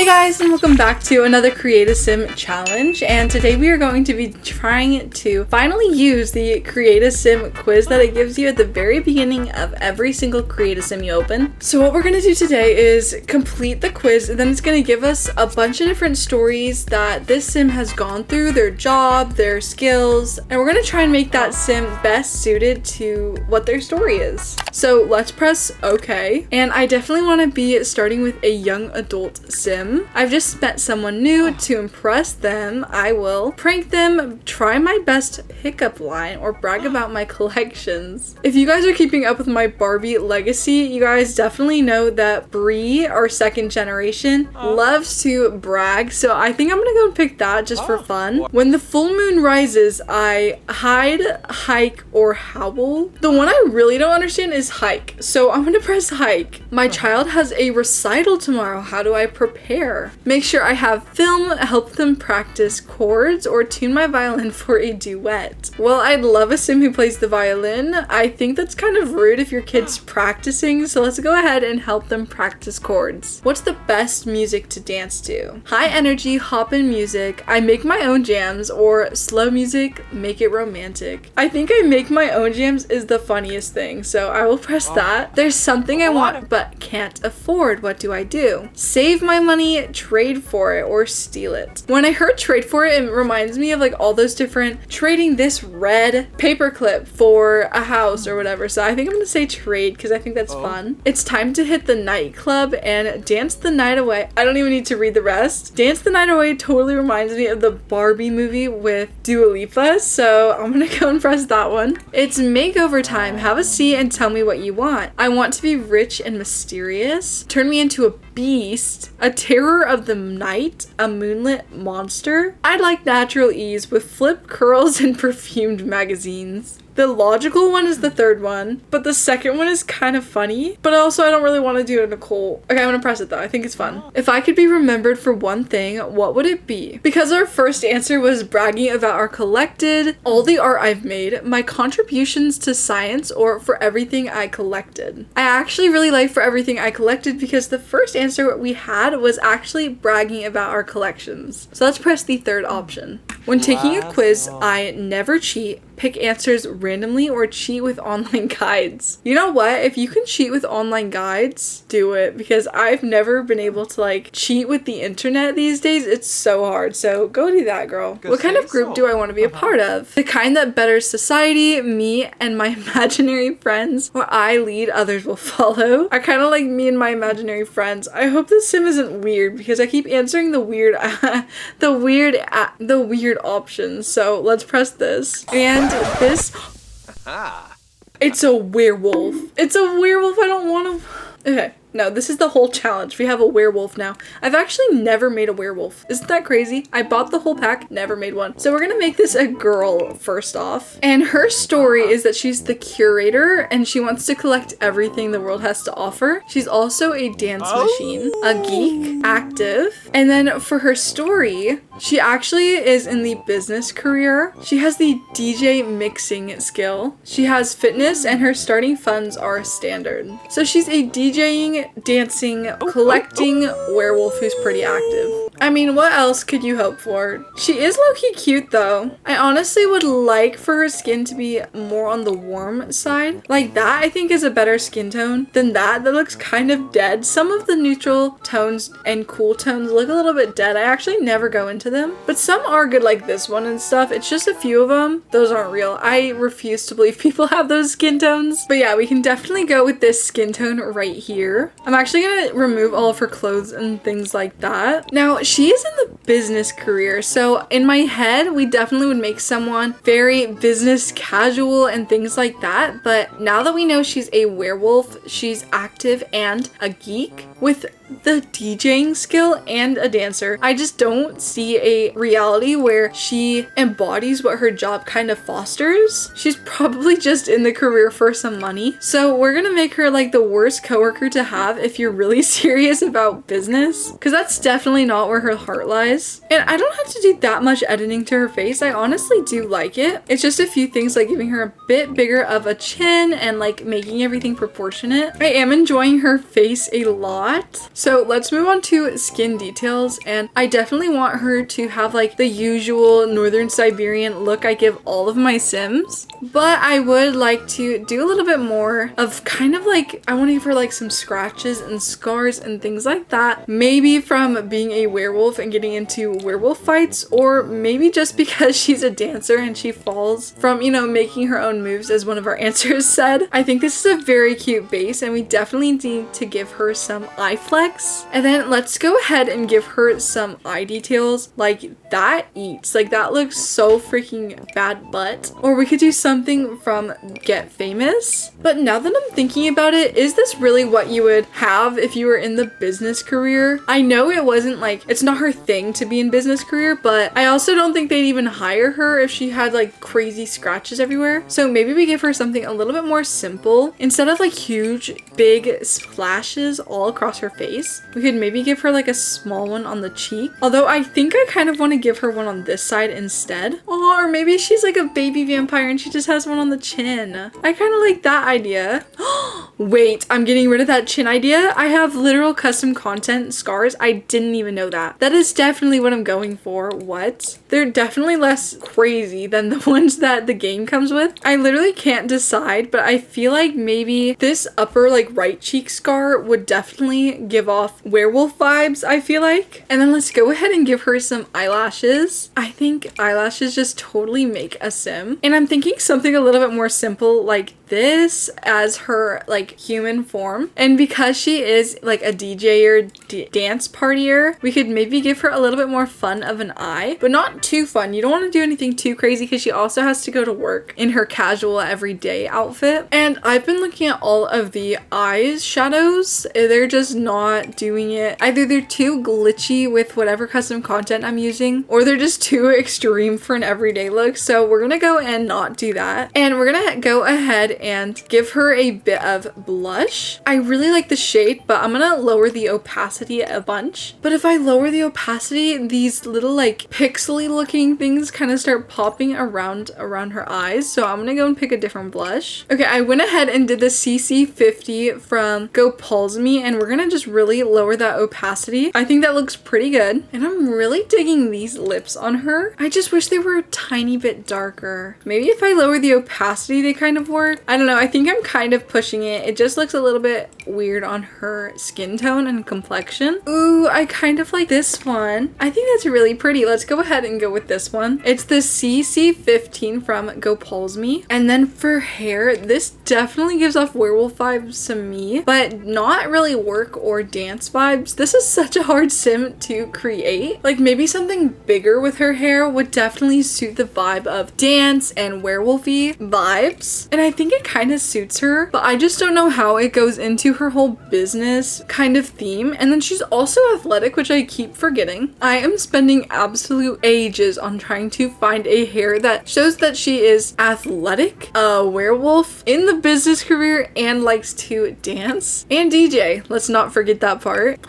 Hey guys, and welcome back to another Create a Sim challenge, and today we are going to be trying to finally use the Create a Sim quiz that it gives you at the very beginning of every single Create a Sim you open. So what we're going to do today is complete the quiz, and then it's going to give us a bunch of different stories that this sim has gone through, their job, their skills, and we're going to try and make that sim best suited to what their story is. So let's press OK, and I definitely want to be starting with a young adult sim. I've just met someone new. To impress them, I will prank them, try my best pickup line, or brag about my collections. If you guys are keeping up with my Barbie legacy, you guys definitely know that Brie, our second generation, loves to brag, so I think I'm gonna go and pick that just for fun. When the full moon rises, I hide, hike, or howl. The one I really don't understand is hike, so I'm gonna press hike. My child has a recital tomorrow. How do I prepare? Make sure I have film, help them practice chords, or tune my violin for a duet. Well, I'd love a sim who plays the violin. I think that's kind of rude if your kid's practicing, so let's go ahead and help them practice chords. What's the best music to dance to? High energy, hop-in music, I make my own jams, or slow music, make it romantic. I think I make my own jams is the funniest thing, so I will press that. There's something I want but can't afford. What do I do? Save my money, trade for it, or steal it. When I heard trade for it, it reminds me of like all those different trading this red paperclip for a house or whatever. So I think I'm gonna say trade because I think that's fun. It's time to hit the nightclub and dance the night away. I don't even need to read the rest. Dance the night away totally reminds me of the Barbie movie with Dua Lipa, so I'm gonna go and press that one. It's makeover time. Have a seat and tell me what you want. I want to be rich and mysterious. Turn me into a beast, a terror of the night, a moonlit monster. I like natural ease with flip curls and perfumed magazines. The logical one is the third one, but the second one is kind of funny, but also I don't really want to do it, Nicole. Okay, I'm gonna press it though. I think it's fun. If I could be remembered for one thing, what would it be? Because our first answer was bragging about our collected, all the art I've made, my contributions to science, or for everything I collected. I actually really like for everything I collected because the first answer we had was actually bragging about our collections. So let's press the third option. When taking a quiz, I never cheat. Pick answers randomly or cheat with online guides. You know what? If you can cheat with online guides, do it, because I've never been able to like cheat with the internet these days. It's so hard. So go do that, girl. What kind of group do I want to be a part of? The kind that betters society, me and my imaginary friends, where I lead, others will follow. I kind of like me and my imaginary friends. I hope this sim isn't weird because I keep answering the weird options. So let's press this. And this, it's a werewolf. It's a werewolf. I don't want to. Okay. No, this is the whole challenge. We have a werewolf now. I've actually never made a werewolf. Isn't that crazy? I bought the whole pack, never made one. So we're gonna make this a girl first off. And her story is that she's the curator and she wants to collect everything the world has to offer. She's also a dance machine, a geek, active. And then for her story, she actually is in the business career. She has the DJ mixing skill. She has fitness and her starting funds are standard. So she's a DJing, dancing, collecting werewolf who's pretty active. I mean, what else could you hope for? She is low-key cute though. I honestly would like for her skin to be more on the warm side. Like that I think is a better skin tone than that. That looks kind of dead. Some of the neutral tones and cool tones look a little bit dead. I actually never go into them, but some are good like this one and stuff. It's just a few of them. Those aren't real. I refuse to believe people have those skin tones. But yeah, we can definitely go with this skin tone right here. I'm actually gonna remove all of her clothes and things like that. Now, she is in the business career, so in my head, we definitely would make someone very business casual and things like that. But now that we know she's a werewolf, she's active and a geek with the DJing skill and a dancer, I just don't see a reality where she embodies what her job kind of fosters. She's probably just in the career for some money. So we're gonna make her like the worst coworker to have if you're really serious about business, because that's definitely not where her heart lies. And I don't have to do that much editing to her face. I honestly do like it. It's just a few things like giving her a bit bigger of a chin and like making everything proportionate. I am enjoying her face a lot. So let's move on to skin details, and I definitely want her to have like the usual Northern Siberian look I give all of my Sims, but I would like to do a little bit more of kind of like, I want to give her like some scratches and scars and things like that, maybe from being a werewolf and getting into werewolf fights, or maybe just because she's a dancer and she falls from, you know, making her own moves, as one of our answers said. I think this is a very cute base, and we definitely need to give her some eye flex. And then let's go ahead and give her some eye details. Like, that eats. Like, that looks so freaking bad butt. Or we could do something from Get Famous. But now that I'm thinking about it, is this really what you would have if you were in the business career? I know it wasn't like, it's not her thing to be in business career, but I also don't think they'd even hire her if she had like crazy scratches everywhere. So maybe we give her something a little bit more simple. Instead of like huge, big splashes all across her face, we could maybe give her like a small one on the cheek. Although I think I kind of want to give her one on this side instead. Oh, or maybe she's like a baby vampire and she just has one on the chin. I kind of like that idea. Wait, I'm getting rid of that chin idea. I have literal custom content scars. I didn't even know that. That is definitely what I'm going for. What? They're definitely less crazy than the ones that the game comes with. I literally can't decide, but I feel like maybe this upper like right cheek scar would definitely give off werewolf vibes, I feel like. And then let's go ahead and give her some eyelashes. I think eyelashes just totally make a sim. And I'm thinking something a little bit more simple like this as her like human form. And because she is like a DJ or dance partier, we could maybe give her a little bit more fun of an eye, but not too fun. You don't want to do anything too crazy because she also has to go to work in her casual everyday outfit. And I've been looking at all of the eyes shadows. They're just not doing it. Either they're too glitchy with whatever custom content I'm using, or they're just too extreme for an everyday look. So we're gonna go and not do that. And we're gonna go ahead and give her a bit of blush. I really like the shade, but I'm gonna lower the opacity a bunch. But if I lower the opacity, these little like pixely looking things kind of start popping around her eyes. So I'm gonna go and pick a different blush. Okay, I went ahead and did the CC50 from Go Pulse Me, and we're gonna just really lower that opacity. I think that looks pretty good. And I'm really digging these lips on her. I just wish they were a tiny bit darker. Maybe if I lower the opacity, they kind of work. I don't know. I think I'm kind of pushing it. It just looks a little bit weird on her skin tone and complexion. Ooh, I kind of like this one. I think that's really pretty. Let's go ahead and go with this one. It's the CC15 from Go Pulse Me. And then for hair, this definitely gives off werewolf vibes to me, but not really work or dance vibes. This is such a hard sim to create. Like maybe something bigger with her hair would definitely suit the vibe of dance and werewolfy vibes. And I think it kind of suits her, but I just don't know how it goes into her whole business kind of theme. And then she's also athletic, which I keep forgetting. I am spending absolute ages on trying to find a hair that shows that she is athletic, a werewolf, in the business career, and likes to dance and DJ. Let's not forget that part.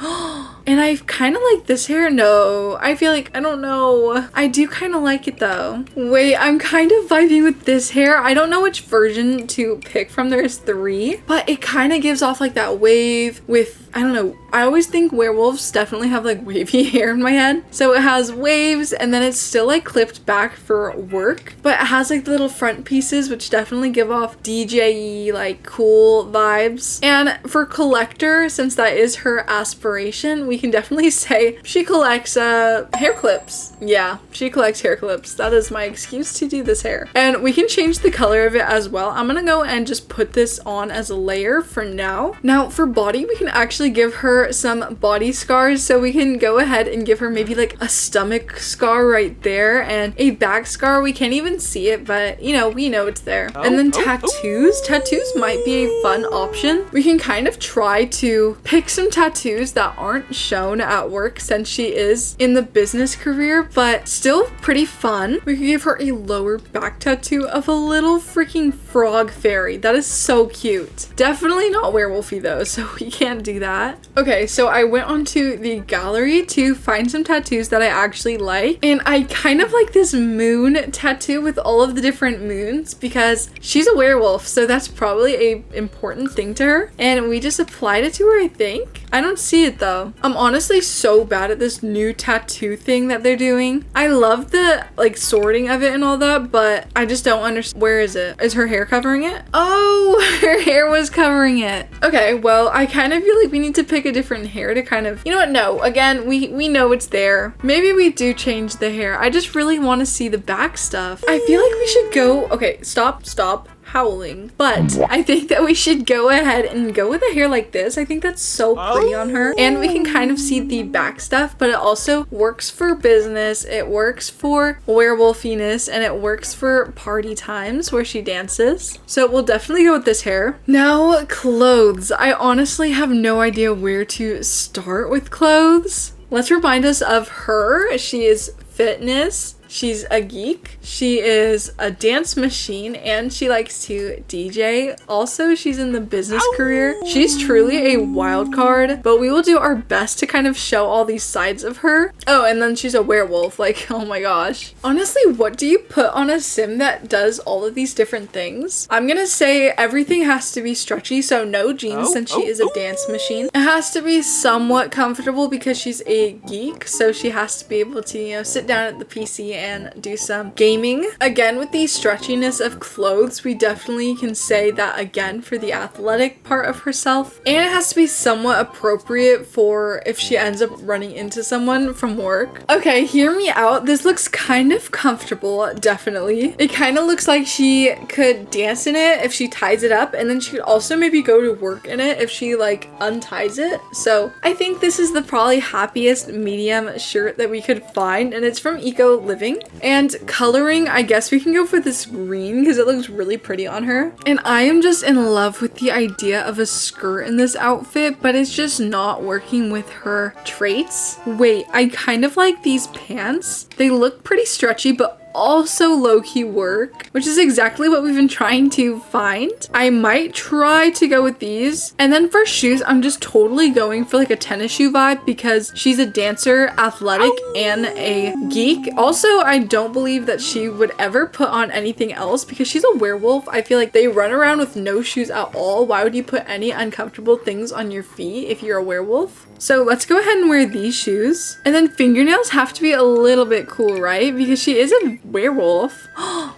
And I kind of like this hair. No, I feel like, I don't know. I do kind of like it though. Wait, I'm kind of vibing with this hair. I don't know which version to pick from. There's 3, but it kind of gives off like that wave with, I don't know. I always think werewolves definitely have like wavy hair in my head. So it has waves and then it's still like clipped back for work, but it has like the little front pieces, which definitely give off DJ-y, like cool vibes. And for collector, since that is her aspiration, we can definitely say she collects hair clips. Yeah, she collects hair clips. That is my excuse to do this hair. And we can change the color of it as well. I'm gonna go and just put this on as a layer for now. Now for body, we can actually give her some body scars. So we can go ahead and give her maybe like a stomach scar right there and a back scar. We can't even see it, but you know, we know it's there. And then tattoos. Tattoos might be a fun option. We can kind of try to pick some tattoos that aren't shown at work since she is in the business career, but still pretty fun. We could give her a lower back tattoo of a little freaking frog fairy. That is so cute. Definitely not werewolfy though, so we can't do that. Okay, so I went onto the gallery to find some tattoos that I actually like, and I kind of like this moon tattoo with all of the different moons because she's a werewolf, so that's probably a important thing to her, and we just applied it to her, I think. I don't see it though. I'm honestly so bad at this new tattoo thing that they're doing. I love the like sorting of it and all that, but I just don't understand. Where is it? Is her hair covering it? Oh, her hair was covering it. Okay, well, I kind of feel like we need to pick a different hair to kind of, you know what? No, again, we know it's there. Maybe we do change the hair. I just really want to see the back stuff. I feel like we should go, okay, stop howling, but I think that we should go ahead and go with a hair like this. I think that's so pretty on her, and we can kind of see the back stuff, but it also works for business, it works for werewolfiness, and it works for party times where she dances. So we'll definitely go with this hair. Now, clothes. I honestly have no idea where to start with clothes. Let's remind us of her. She is fitness. She's a geek, she is a dance machine, and she likes to DJ. Also, she's in the business career. She's truly a wild card, but we will do our best to kind of show all these sides of her. Oh, and then she's a werewolf, like, oh my gosh. Honestly, what do you put on a sim that does all of these different things? I'm gonna say everything has to be stretchy, so no jeans since she is a dance machine. It has to be somewhat comfortable because she's a geek, so she has to be able to, you know, sit down at the PC and do some gaming. Again, with the stretchiness of clothes, we definitely can say that again for the athletic part of herself. And it has to be somewhat appropriate for if she ends up running into someone from work. Okay, hear me out. This looks kind of comfortable, definitely. It kind of looks like she could dance in it if she ties it up, and then she could also maybe go to work in it if she like unties it. So I think this is the probably happiest medium shirt that we could find, and it's from Eco Living. And coloring, I guess we can go for this green because it looks really pretty on her. And I am just in love with the idea of a skirt in this outfit, but it's just not working with her traits. Wait, I kind of like these pants. They look pretty stretchy, but also low-key work, which is exactly what we've been trying to find. I might try to go with these. And then for shoes, I'm just totally going for like a tennis shoe vibe because she's a dancer, athletic, and a geek. Also, I don't believe that she would ever put on anything else because she's a werewolf. I feel like they run around with no shoes at all. Why would you put any uncomfortable things on your feet if you're a werewolf? So let's go ahead and wear these shoes. And then fingernails have to be a little bit cool, right? Because she is a werewolf.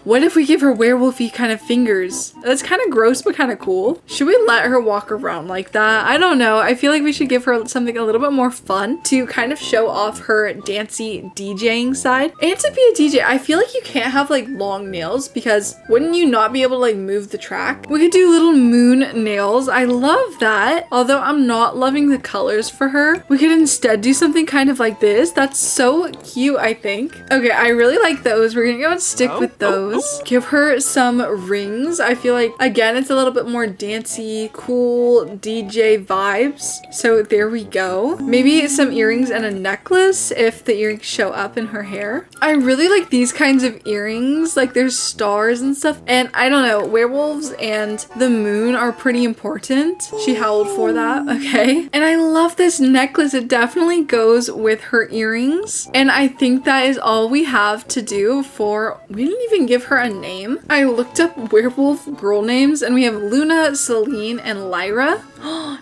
What if we give her werewolfy kind of fingers? That's kind of gross, but kind of cool. Should we let her walk around like that? I don't know. I feel like we should give her something a little bit more fun to kind of show off her dancey DJing side. And to be a DJ, I feel like you can't have like long nails because wouldn't you not be able to like move the track? We could do little moon nails. I love that. Although I'm not loving the colors for her. We could instead do something kind of like this. That's so cute, I think. Okay, I really like those. We're gonna go and stick with those. Give her some rings. I feel like, again, it's a little bit more dancey, cool DJ vibes. So there we go. Maybe some earrings and a necklace if the earrings show up in her hair. I really like these kinds of earrings. Like there's stars and stuff. And I don't know, werewolves and the moon are pretty important. She howled for that, okay? And I love this necklace. It definitely goes with her earrings. And I think that is all we have to do for, we didn't even give her a name. I looked up werewolf girl names and we have Luna, Celine, and Lyra.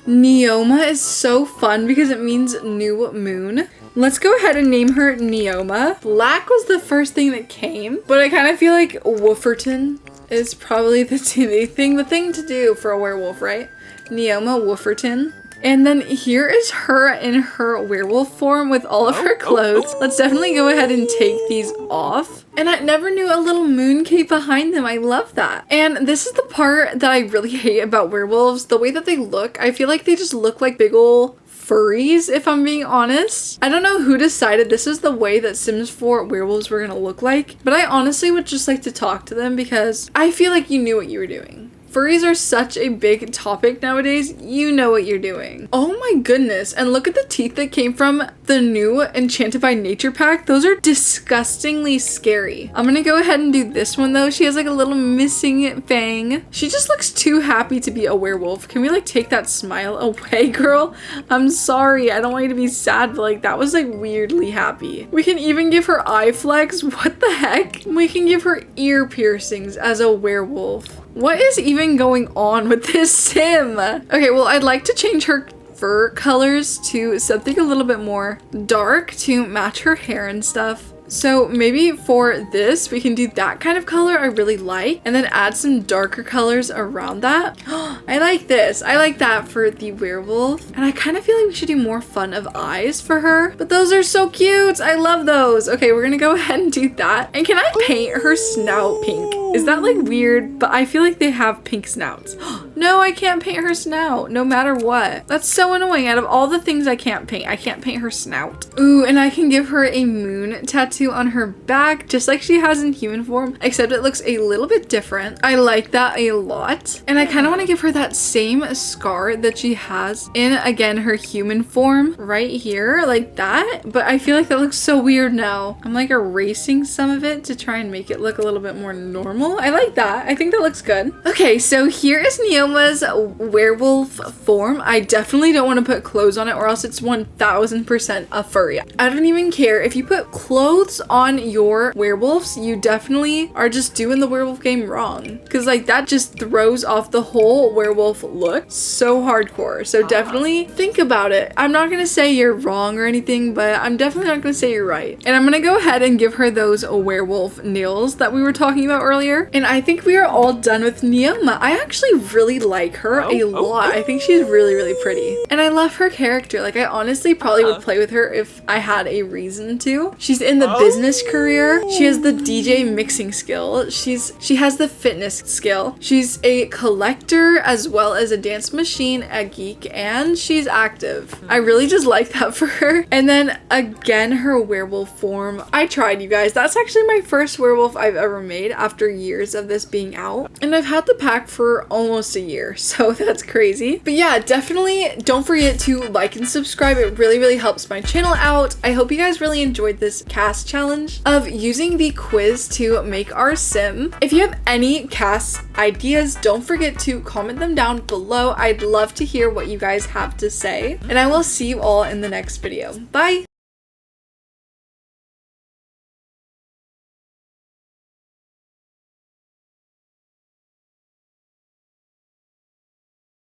Neoma is so fun because it means new moon. Let's go ahead and name her Neoma. Black was the first thing that came, but I kind of feel like Wooferton is probably the thing to do for a werewolf, right? Neoma Wooferton. And then here is her in her werewolf form with all of her clothes. Let's definitely go ahead and take these off. And I never knew a little moon cape behind them. I love that. And this is the part that I really hate about werewolves. The way that they look, I feel like they just look like big ol' furries, if I'm being honest. I don't know who decided this is the way that Sims 4 werewolves were gonna look like, but I honestly would just like to talk to them because I feel like you knew what you were doing. Furries are such a big topic nowadays. You know what you're doing. Oh my goodness. And look at the teeth that came from the new Enchanted by Nature pack. Those are disgustingly scary. I'm gonna go ahead and do this one though. She has like a little missing fang. She just looks too happy to be a werewolf. Can we like take that smile away, girl? I'm sorry. I don't want you to be sad, but like that was like weirdly happy. We can even give her eye flex. What the heck? We can give her ear piercings as a werewolf. What is even going on with this sim? Okay, well, I'd like to change her fur colors to something a little bit more dark to match her hair and stuff. So maybe for this, we can do that kind of color I really like, and then add some darker colors around that. I like this. I like that for the werewolf. And I kind of feel like we should do more fun of eyes for her, but those are so cute. I love those. Okay, we're gonna go ahead and do that. And can I paint her snout pink? Is that like weird? But I feel like they have pink snouts. No, I can't paint her snout no matter what. That's so annoying. Out of all the things I can't paint her snout. Ooh, and I can give her a moon tattoo on her back, just like she has in human form, except it looks a little bit different. I like that a lot. And I kind of want to give her that same scar that she has in, again, her human form right here, like that. But I feel like that looks so weird now. I'm like erasing some of it to try and make it look a little bit more normal. I like that. I think that looks good. Okay, so here is Neoma's werewolf form. I definitely don't want to put clothes on it, or else it's 1000% a furry. I don't even care if you put clothes on your werewolves. You definitely are just doing the werewolf game wrong, because like that just throws off the whole werewolf look so hardcore. So definitely think about it. I'm not gonna say you're wrong or anything, but I'm definitely not gonna say you're right. And I'm gonna go ahead and give her those werewolf nails that we were talking about earlier. And I think we are all done with Neoma. I actually really like her a lot. I think she's really, really pretty. And I love her character. Like, I honestly probably would play with her if I had a reason to. She's in the business career. She has the DJ mixing skill. She has the fitness skill. She's a collector as well as a dance machine, a geek, and she's active. I really just like that for her. And then again, her werewolf form. I tried, you guys. That's actually my first werewolf I've ever made after years of this being out. And I've had the pack for almost a year, so that's crazy. But yeah, definitely don't forget to like and subscribe. It really, really helps my channel out. I hope you guys really enjoyed this CAS challenge of using the quiz to make our sim. If you have any CAS ideas, don't forget to comment them down below. I'd love to hear what you guys have to say. And I will see you all in the next video. Bye!